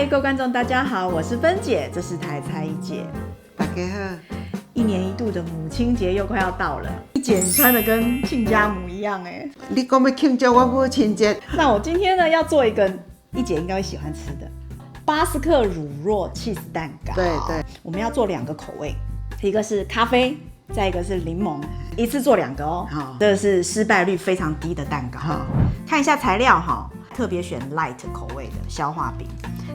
嗨，各位观众，大家好，我是芬姐，这是台菜一姐。大家好。一年一度的母亲节又快要到了，一姐你穿的跟亲家母一样哎。你讲要庆祝我母亲节？那我今天呢要做一个一姐应该会喜欢吃的巴斯克乳酪起司蛋糕。对对，我们要做2个口味，一个是咖啡，再一个是柠檬，一次做2个哦。好，这是失败率非常低的蛋糕。好，看一下材料哈，特别选 light 口味的消化饼，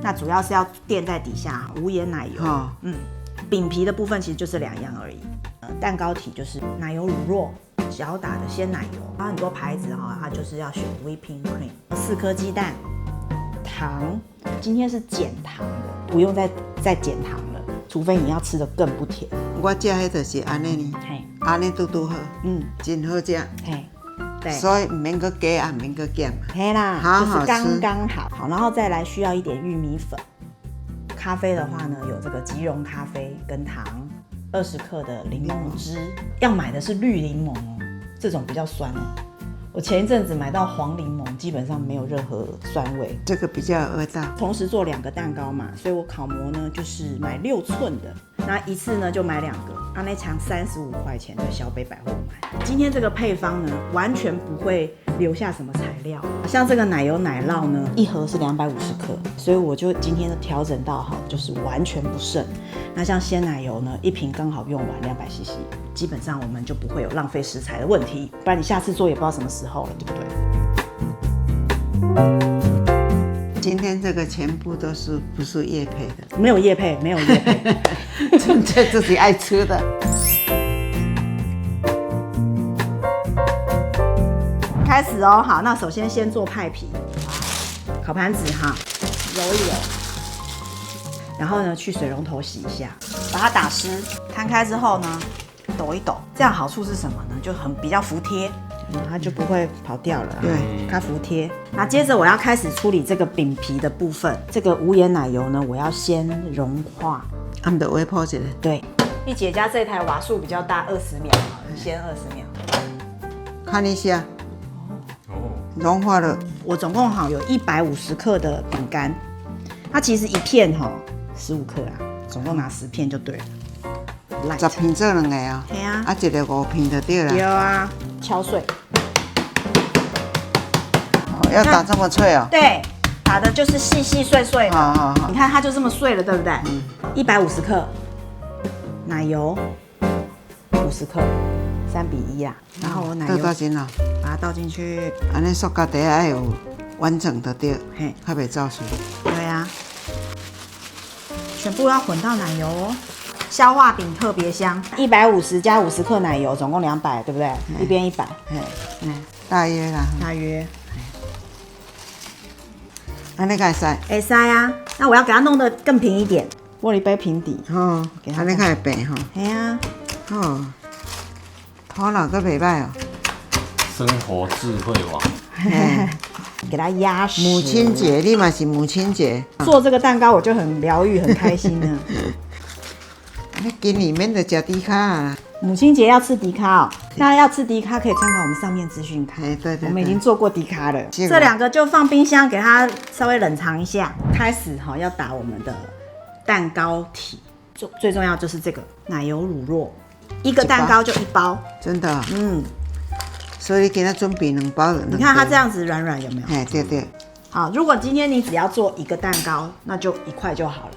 那主要是要垫在底下无盐奶油。好，饼皮的部分其实就是2样而已。蛋糕体就是奶油乳酪、小打的鲜奶油，它很多牌子哈，它就是要选 whipping cream， 4颗鸡蛋，糖，今天是减糖的，不用再减糖了，除非你要吃的更不甜。我吃迄就是安尼呢，安尼拄好，真好吃。对，所以唔免搁加啊，唔免搁减。嘿啦，好好吃，就是刚刚好。好，然后再来需要一点玉米粉。咖啡的话呢，有这个即溶咖啡跟糖，20克的柠檬汁，要买的是绿柠檬哦，这种比较酸哦。我前一阵子买到黄柠檬，基本上没有任何酸味。这个比较有味道。同时做2个蛋糕嘛，所以我烤模呢就是买6寸的，那一次呢就买2个，那强35块钱在小北百货买。今天这个配方呢，完全不会留下什么材料，像这个奶油奶酪呢，1盒是250克，所以我就今天调整到好，就是完全不剩。那像鲜奶油呢，1瓶刚好用完200cc， 基本上我们就不会有浪费食材的问题，不然你下次做也不知道什么时候了，对不对？今天这个全部都是不是业配的？没有业配，没有业配，纯粹自己爱吃的。开始哦，好，那首先做派皮，烤盘子哈，揉一揉，然后呢去水龙头洗一下，把它打湿，摊开之后呢抖一抖，这样好处是什么呢？就比较服帖，它就不会跑掉了。对，它服帖。那接着我要开始处理这个饼皮的部分，这个无盐奶油呢，我要先融化，按的微波一下。对，一姐家这台瓦数比较大，20秒，先20秒，看一下。融化了。我总共有150克的饼干，它其实一片15克啦，总共拿10片就对了。10片做2个啊？对啊。一个5片就对了。对啊，敲碎。要打这么脆哦？对，打的就是细细碎碎的。好。你看它就这么碎了，对不对？150克奶油，50克，3比1啦。然后我奶油。倒进了。把它倒进去，安尼塑胶袋要有完整的对，才袂造水。对啊，全部要混到奶油哦。消化饼特别香，150加50克奶油，总共200，对不对？一边100，大约啦。大约。安尼可以塞？会塞啊。那我要给它弄得更平一点，玻璃杯平底。哦，安尼可以平吼。系啊。哦，头脑都袂歹哦。生活智慧网，给它压实。母亲节，你嘛是母亲节，做这个蛋糕我就很疗愈，很开心呢。那今里面的吃低卡啊。母亲节要吃迪卡哦，那要吃迪卡可以参考我们上面资讯卡。对，我们已经做过迪卡了。这2个就放冰箱，给它稍微冷藏一下。开始要打我们的蛋糕体，最重要就是这个奶油乳酪，1个蛋糕就1包。真的。所以你给他准备2包的。你看它这样子软软，有没有？对。好，如果今天你只要做1个蛋糕，那就1块就好了，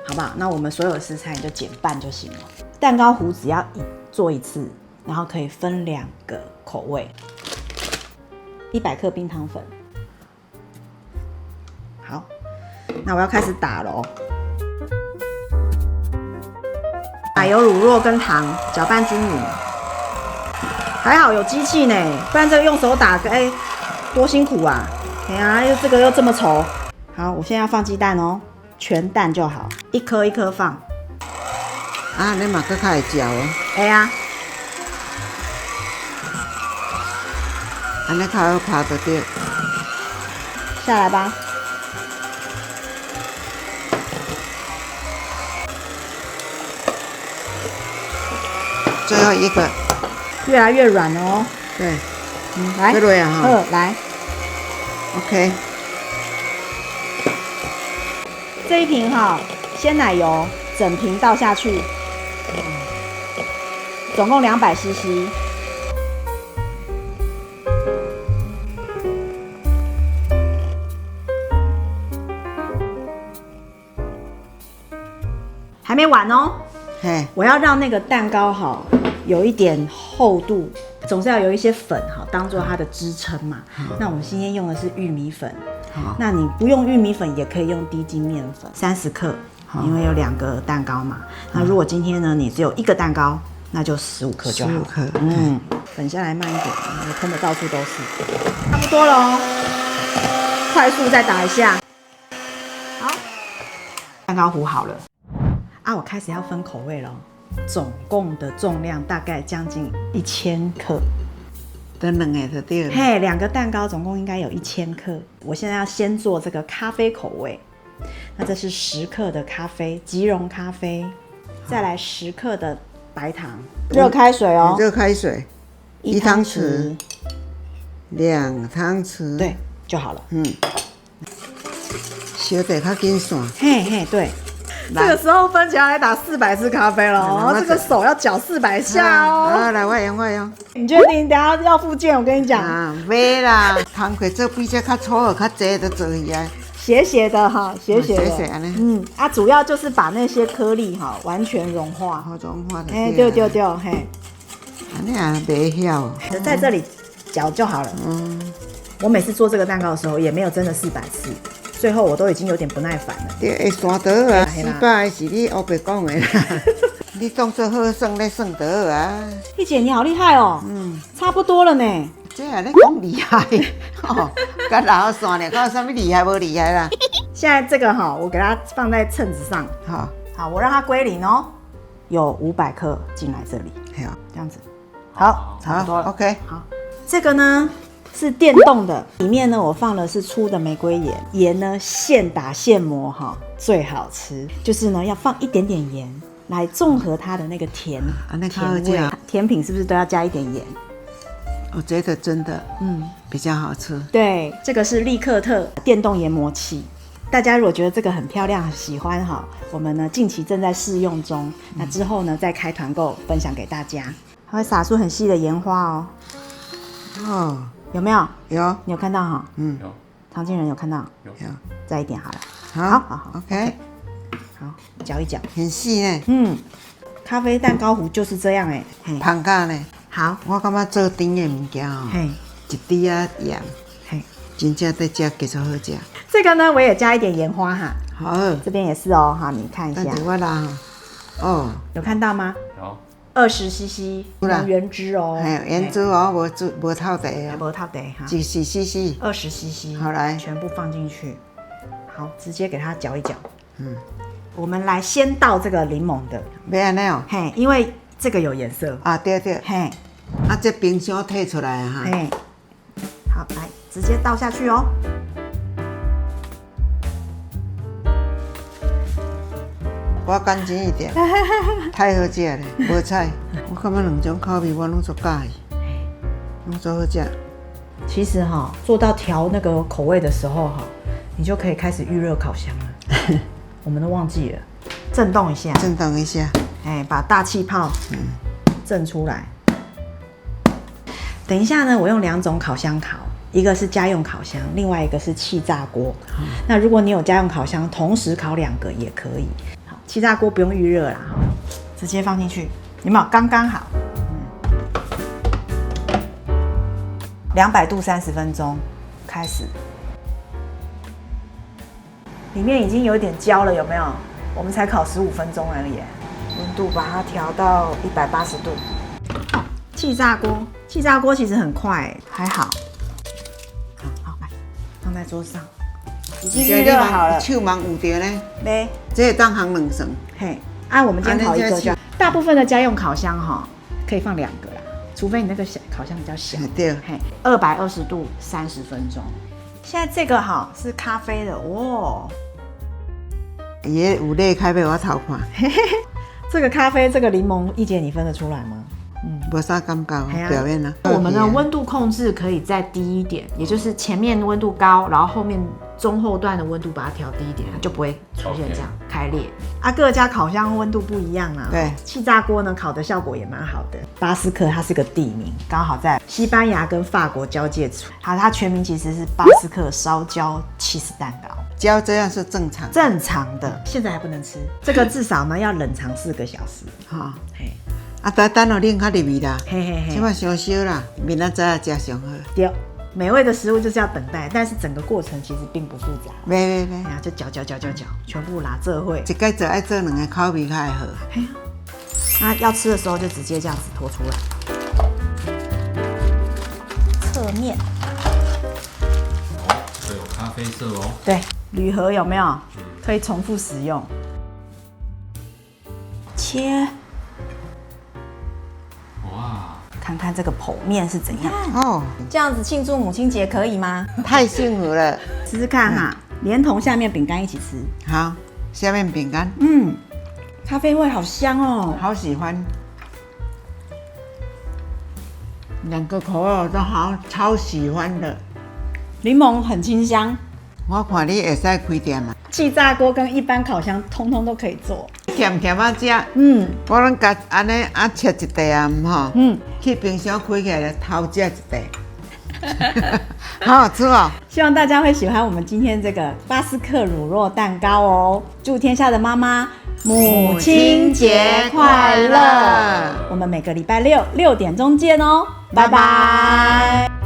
好不好？那我们所有的食材你就减半就行了。蛋糕糊只要做1次，然后可以分2个口味。100克冰糖粉。好，那我要开始打咯。奶油、乳酪跟糖搅拌均匀。还好有机器呢，不然这个用手打，多辛苦啊！哎呀，这个又这么稠。好，我现在要放鸡蛋哦，全蛋就好，1颗1颗放。啊，你嘛搁较会嚼哦。会啊。安尼较好拍就对。下来吧。最后1个。越来越软了哦。对，来，对啊哈。来 ，OK。这一瓶哈，鲜奶油整瓶倒下去，总共200 CC。还没完哦，嘿，我要让那个蛋糕哈有一点厚度，总是要有一些粉哈，当做它的支撑嘛。那我们今天用的是玉米粉，那你不用玉米粉也可以用低筋面粉，30克，因为有2个蛋糕嘛。那如果今天呢你只有1个蛋糕，那就15克就好。15克，粉下来慢一点，你喷的到处都是，差不多了哦。快速再打一下，好，蛋糕糊好了。啊，我开始要分口味了，总共的重量大概将近1000克。等2个就对了。嘿，2个蛋糕总共应该有1000克。我现在要先做这个咖啡口味，那这是10克的咖啡，即溶咖啡，再来10克的白糖，热开水哦，热开水1汤匙，2汤匙，对就好了。烧得较紧散。嘿嘿，对。这个时候分起来打400次咖啡了哦，这个手要搅400下哦。好，来我用。你确定？等下要复健，我跟你讲。啊，袂啦，工课做比这较粗的较济就做起来。斜的哈，斜的。斜安尼。主要就是把那些颗粒哈完全融化。融化的。对，嘿。安尼啊，袂晓。在这里搅就好了。我每次做这个蛋糕的时候，也没有真的400次。最后我都已经有点不耐烦了。对，会算得啊，400是你黑白讲的啦。你当作好算咧算得啊。丽姐你好厉害哦。差不多了呢。这还咧讲厉害哦，甲老算咧，讲什么厉害无厉害啦？现在这个哈，我给它放在秤子上。好，我让它归零哦。有500克进来这里。好，这样子。好，差不多了。 OK。好，这个呢？是电动的，里面呢我放的是粗的玫瑰盐，盐呢现打现磨哈，味好吃。就是呢要放一点点盐来综合它的那个甜味。甜品是不是都要加一点盐？我觉得真的比较好吃。对，这个是利克特电动研磨器。大家如果觉得这个很漂亮、很喜欢哈，我们呢近期正在试用中，那之后呢再开团购分享给大家。它会撒出很细的盐花哦。有没有？有，你有看到哈？有。唐静人有看到？有。再一点好了。好 ，OK。好，搅一搅。很细呢。咖啡蛋糕糊就是这样哎。芳咖呢？好，我感觉做甜的物件哦，一滴啊盐，真正在吃继续好吃。这个呢，我也加一点盐花哈。好，这边也是哦，哈，你看一下。我啦，哦，有看到吗？有。20 CC 原汁哦，原汁哦，无透底哦，无透底哈，10 CC， 20 CC， 好来，全部放进去，好，直接给它搅一搅。我们来先倒这个柠檬的，要安尼哦，因为这个有颜色啊，对，啊，这冰箱退出来哈，好，来直接倒下去哦。我干净一点，太好吃了，无菜。我感觉2种口味我拢足喜欢，拢足好吃。其实哈，做到调那个口味的时候哈，你就可以开始预热烤箱了。我们都忘记了，震动一下，把大气泡震出来。等一下呢，我用2种烤箱烤，一个是家用烤箱，另外一个是气炸锅。那如果你有家用烤箱，同时烤2个也可以。气炸锅不用预热啦，直接放进去，有没有？刚刚好。200度30分钟，开始。里面已经有点焦了，有没有？我们才烤15分钟而已。温度把它调到180度。气炸锅其实很快，还好。好，来放在桌上。已经预热好了，手忙有着呢。没，这个当行2层。按我们今天烤1个就。大部分的家用烤箱哈，可以放2个啦，除非你那个烤箱比较小。对。220度30分钟。现在这个哈是咖啡的哇。也有裂开被我偷看。这个咖啡，这个柠檬，一姐你分得出来吗？没啥感觉，表面啊。我们的温度控制可以再低一点，也就是前面温度高，然后后面中后段的温度把它调低一点，它就不会出现这样开裂。各家烤箱温度不一样啊。对，气炸锅呢烤的效果也蛮好的。巴斯克它是个地名，刚好在西班牙跟法国交界处。好，它全名其实是巴斯克烧焦起司蛋糕。焦这样是正常，正常的，现在还不能吃。这个至少呢要冷藏4个小时。哈。嘿，等下冷较入味啦。嘿嘿嘿。即摆烧烧啦，明仔早食上好。对，美味的食物就是要等待，但是整个过程其实并不复杂。没，哎呀，就搅，全部拿这会。一概做爱做2个口味较会好。嘿呀，那要吃的时候就直接这样子拖出来。侧面。这有咖啡色哦。对，铝盒有没有？可以重复使用。切。哇，看看这个剖面是怎样。哦，这样子庆祝母亲节可以吗？太幸福了。试试看哈，连同下面饼干一起吃。好，下面饼干，咖啡味好香哦。好喜欢。2个口味我都好超喜欢的。柠檬很清香。我看你会使开店啊，气炸锅跟一般烤箱通通都可以做。甜甜啊食。我拢甲安尼切一袋啊，吼。去冰箱开起来偷食一袋。好好吃哦！希望大家会喜欢我们今天这个巴斯克乳酪蛋糕哦。祝天下的妈妈母亲节快乐！我们每个礼拜6 6点钟见哦，拜拜。